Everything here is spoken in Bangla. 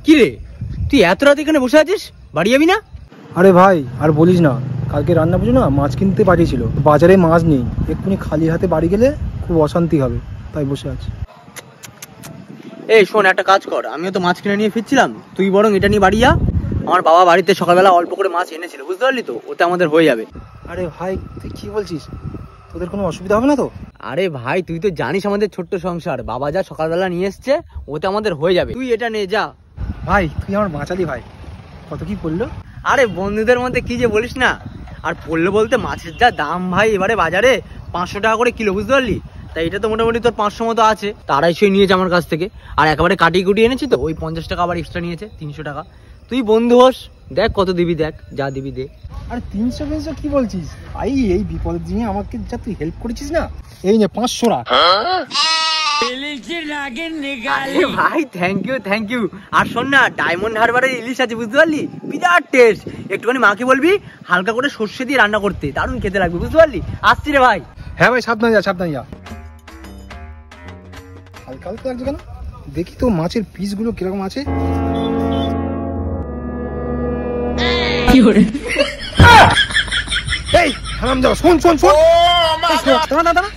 কি রে, তুই এত রাত এখানে বসে আছিস, বাড়ি যাবি না? আরে ভাই আর বলিস না, কালকে রান্না পুজো না, মাছ কিনতে পাঠিয়েছিল, বাজারে মাছ নেই, এক্ষুনি খালি হাতে বাড়ি গেলে খুব অশান্তি হবে, তাই বসে আছি। এই শোন, একটা কাজ কর, আমিও তো মাছ কিনে নিয়ে ফিরছিলাম, তুই বরং এটা নিয়ে বাড়ি যা। আমার বাবা বাড়িতে সকালবেলা অল্প করে মাছ এনেছিল, বুঝতে পারলি তো, ওতে আমাদের হয়ে যাবে। আরে ভাই তুই কি বলছিস, তোদের কোনো অসুবিধা হবে না তো? আরে ভাই তুই তো জানিস আমাদের ছোট্ট সংসার, বাবা যা সকালবেলা নিয়ে এসছে ওতে আমাদের হয়ে যাবে, তুই এটা নে যা। ভাই তুই আমার বাঁচালি ভাই, কত কি পড়লো? আরে বন্ধুদের মধ্যে কি যে বলিস না, আর পড়লো বলতে মাছের যা দাম ভাই এবারে বাজারে 500 টাকা করে কিলো, বুঝতে পারলি? তাই এটা তো মোটামুটি তোর 500 মতো আছে, 250 নিয়েছে আমার কাছ থেকে, আর একেবারে কাটিয়ে কুটিয়ে এনেছি তো, ওই 50 টাকা আবার এক্সট্রা নিয়েছে, 300 টাকা। তুই বন্ধু হোস, দেখ কত দিবি, দেখ যা দিবি দে। আরে 300 কি বলছিস ভাই, এই বিপদের দিনে আমাকে যা তুই হেল্প করেছিস না, এই নে 500 টাকা। ভাই থ্যাংক ইউ। আর শোন না, ডায়মন্ড হারবারের ইলিশ আছে, বুঝতে পারলি, বিরাট টেস্ট, একটুখানি মাকে বলবি হালকা করে সর্ষে দিয়ে রান্না করতে, দারুণ খেতে লাগবে, বুঝতে পারলি? আসছি রে ভাই। হ্যাঁ ভাই সাবধানে যা, সাবধানে যা। হালকা হালকা লাগছে কেন, দেখি তো মাছের পিসগুলো কিরকম আছে। এই হারাম যাও, শোন শোন শোন, দাঁড়া দাঁড়া,